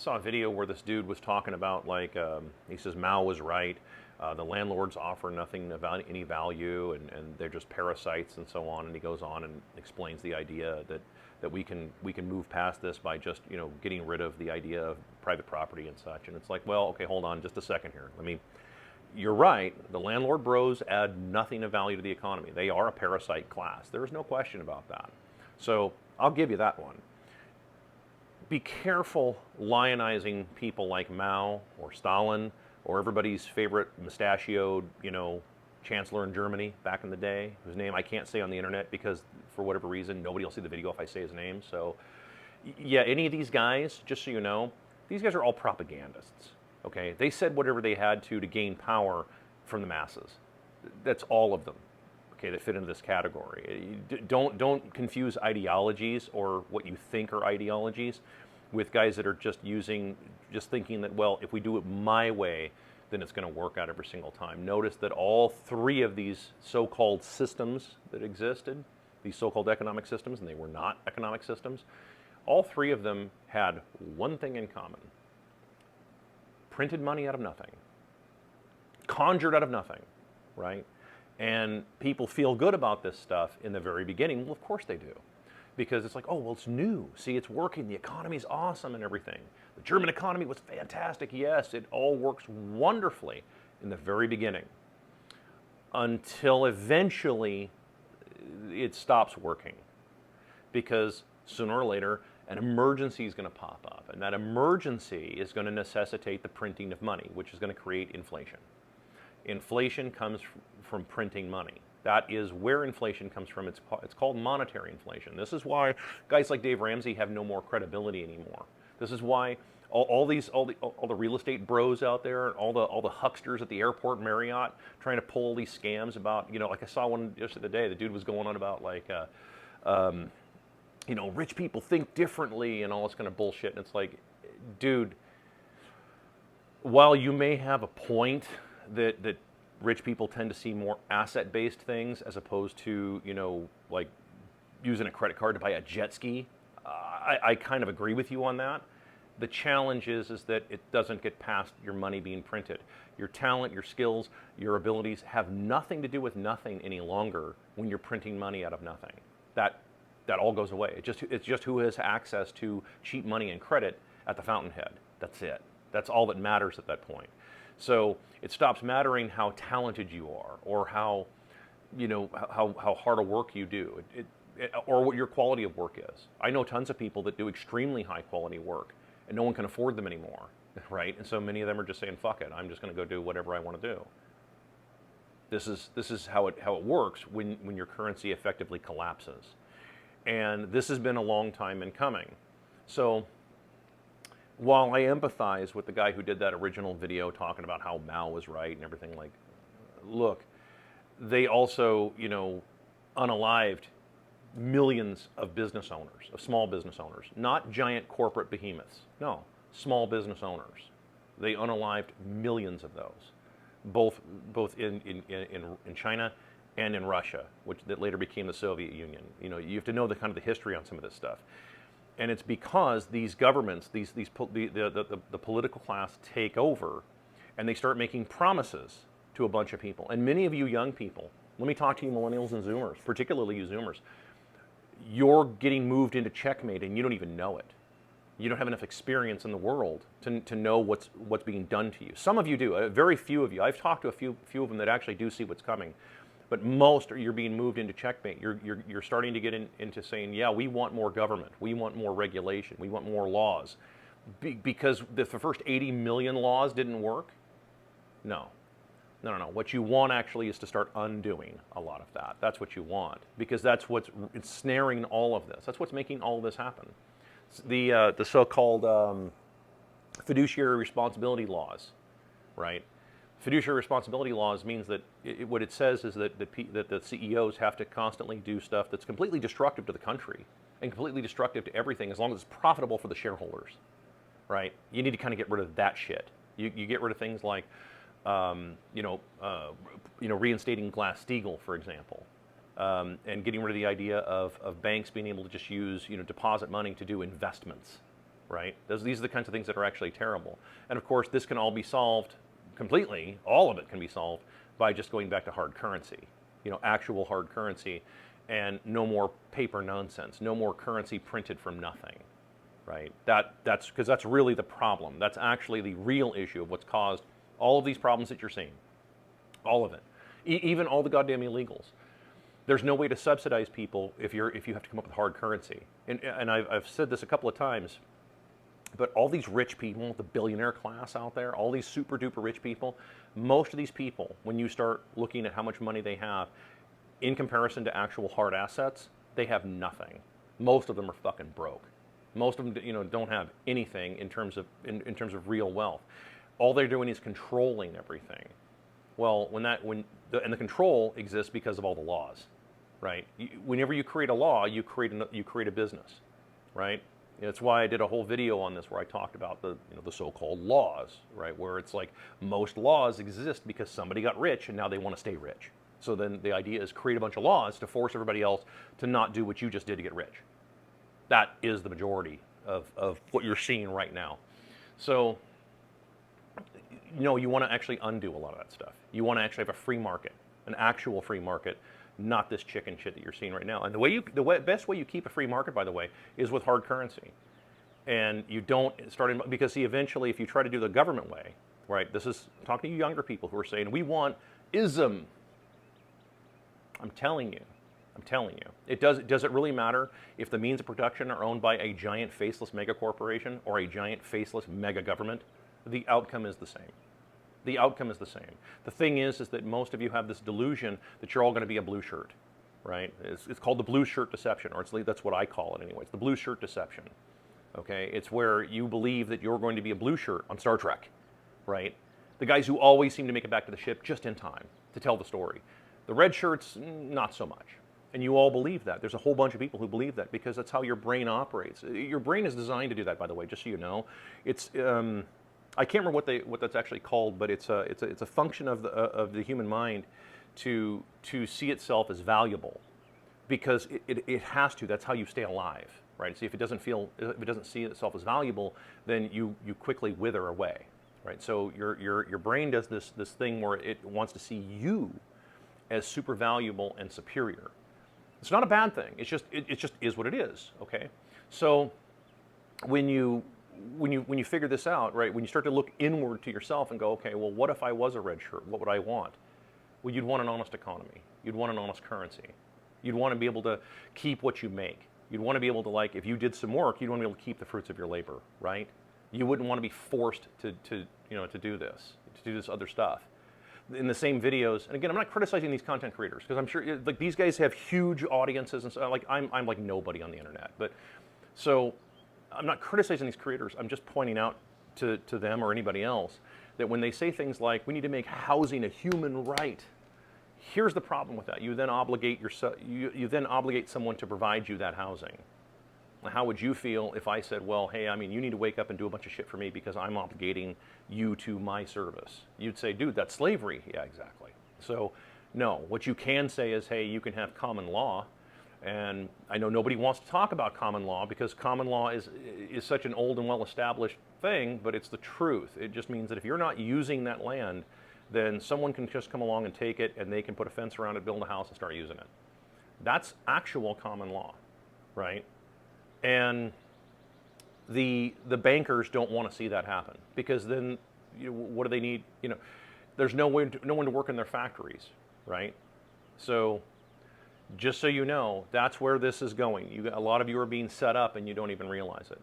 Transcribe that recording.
Saw a video where this dude was talking about like he says Mao was right. The landlords offer nothing about any value, and they're just parasites and so on. And he goes on and explains the idea that we can move past this by just getting rid of the idea of private property and such. And it's like, well, okay, hold on just a second here. You're right. The landlord bros add nothing of value to the economy. They are a parasite class. There is no question about that. So I'll give you that one. Be careful lionizing people like Mao or Stalin or everybody's favorite mustachioed, chancellor in Germany back in the day, whose name I can't say on the internet because for whatever reason, nobody will see the video if I say his name. So yeah, any of these guys, just so you know, these guys are all propagandists. Okay, they said whatever they had to gain power from the masses. That's all of them. Okay, that fit into this category. Don't confuse ideologies or what you think are ideologies with guys that are just thinking that, well, if we do it my way, then it's going to work out every single time. Notice that all three of these so-called systems that existed, these so-called economic systems, and they were not economic systems, all three of them had one thing in common. Printed money out of nothing. Conjured out of nothing, right? And people feel good about this stuff in the very beginning. Well, of course they do. Because it's like, oh, well, it's new. See, it's working. The economy's awesome and everything. The German economy was fantastic. Yes, it all works wonderfully in the very beginning. Until eventually it stops working. Because sooner or later, an emergency is going to pop up. And that emergency is going to necessitate the printing of money, which is going to create inflation. Inflation comes from printing money. That is where inflation comes from. It's called monetary inflation. This is why guys like Dave Ramsey have no more credibility anymore. This is why all the real estate bros out there, all the hucksters at the airport Marriott trying to pull these scams about, like I saw one just the other day. The dude was going on about like, rich people think differently and all this kind of bullshit. And it's like, dude, while you may have a point that rich people tend to see more asset-based things as opposed to, like using a credit card to buy a jet ski. I kind of agree with you on that. The challenge is that it doesn't get past your money being printed. Your talent, your skills, your abilities have nothing to do with nothing any longer when you're printing money out of nothing. That all goes away. It's just who has access to cheap money and credit at the fountainhead. That's it. That's all that matters at that point. So it stops mattering how talented you are or how hard a work you do or what your quality of work is. I know tons of people that do extremely high quality work and no one can afford them anymore, right? And so many of them are just saying, fuck it, I'm just going to go do whatever I want to do. This is how it works when your currency effectively collapses. And this has been a long time in coming. So while I empathize with the guy who did that original video talking about how Mao was right and everything, like, look, they also, unalived millions of business owners, of small business owners, not giant corporate behemoths. No, small business owners. They unalived millions of those, both in China and in Russia, that later became the Soviet Union. You have to know the history on some of this stuff. And it's because these governments, the political class take over and they start making promises to a bunch of people. And many of you young people, let me talk to you millennials and Zoomers, particularly you Zoomers, you're getting moved into checkmate and you don't even know it. You don't have enough experience in the world to know what's being done to you. Some of you do, very few of you. I've talked to a few of them that actually do see what's coming. But most you're being moved into checkmate. You're starting to get into saying, yeah, we want more government, we want more regulation, we want more laws, because the first 80 million laws didn't work. No. What you want actually is to start undoing a lot of that. That's what you want, because that's what's ensnaring all of this. That's what's making all of this happen. The so-called fiduciary responsibility laws, right? Fiduciary responsibility laws means that what it says is that the CEOs have to constantly do stuff that's completely destructive to the country and completely destructive to everything, as long as it's profitable for the shareholders, right? You need to kind of get rid of that shit. You get rid of things like, reinstating Glass-Steagall, for example, and getting rid of the idea of banks being able to just use deposit money to do investments, right? These are the kinds of things that are actually terrible. And of course, this can all be solved completely, all of it can be solved by just going back to hard currency, actual hard currency, and no more paper nonsense, no more currency printed from nothing, right? That's because that's really the problem. That's actually the real issue of what's caused all of these problems that you're seeing, all of it, even all the goddamn illegals. There's no way to subsidize people if you have to come up with hard currency. And I've said this a couple of times, but all these rich people, the billionaire class out there, all these super duper rich people, most of these people, when you start looking at how much money they have in comparison to actual hard assets, they have nothing. Most of them are fucking broke. Most of them, don't have anything in terms of real wealth. All they're doing is controlling everything. Well, and the control exists because of all the laws, right? Whenever you create a law, you create a business, right? That's why I did a whole video on this where I talked about the so-called laws, right? Where it's like most laws exist because somebody got rich and now they want to stay rich. So then the idea is create a bunch of laws to force everybody else to not do what you just did to get rich. That is the majority of what you're seeing right now. So, you want to actually undo a lot of that stuff. You want to actually have a free market, an actual free market, not this chicken shit that you're seeing right now. And the best way you keep a free market, by the way, is with hard currency. And you don't start because see, eventually, if you try to do the government way, right? This is talking to you younger people who are saying we want ism. I'm telling you, does it really matter if the means of production are owned by a giant faceless mega corporation or a giant faceless mega government? The outcome is the same. The outcome is the same. The thing is that most of you have this delusion that you're all going to be a blue shirt, right? It's called the blue shirt deception, or that's what I call it anyway. It's the blue shirt deception, okay? It's where you believe that you're going to be a blue shirt on Star Trek, right? The guys who always seem to make it back to the ship just in time to tell the story. The red shirts, not so much. And you all believe that. There's a whole bunch of people who believe that because that's how your brain operates. Your brain is designed to do that, by the way, just so you know. It's I can't remember what that's actually called, but it's a function of the human mind to see itself as valuable, because it has to. That's how you stay alive, right? See, if it doesn't see itself as valuable, then you quickly wither away, right? So your brain does this thing where it wants to see you as super valuable and superior. It's not a bad thing. It just is what it is. Okay, so when you figure this out, right, when you start to look inward to yourself and go, okay, well, what if I was a red shirt? What would I want? Well, you'd want an honest economy. You'd want an honest currency. You'd want to be able to keep what you make. You'd want to be able to, like, if you did some work, you'd want to be able to keep the fruits of your labor, right? You wouldn't want to be forced to do this other stuff. In the same videos, and again, I'm not criticizing these content creators because I'm sure like these guys have huge audiences and so like I'm like nobody on the internet, but so I'm not criticizing these creators. I'm just pointing out to them or anybody else that when they say things like we need to make housing a human right, here's the problem with that. You then obligate you then obligate someone to provide you that housing. How would you feel if I said, well, hey, I mean, you need to wake up and do a bunch of shit for me because I'm obligating you to my service? You'd say, dude, that's slavery. Yeah, exactly. So, no. What you can say is, hey, you can have common law. And I know nobody wants to talk about common law because common law is such an old and well-established thing, but it's the truth. It just means that if you're not using that land, then someone can just come along and take it, and they can put a fence around it, build a house, and start using it. That's actual common law, right? And the bankers don't want to see that happen because then, what do they need? There's no one to work in their factories, right? So, just so you know, that's where this is going. A lot of you are being set up and you don't even realize it.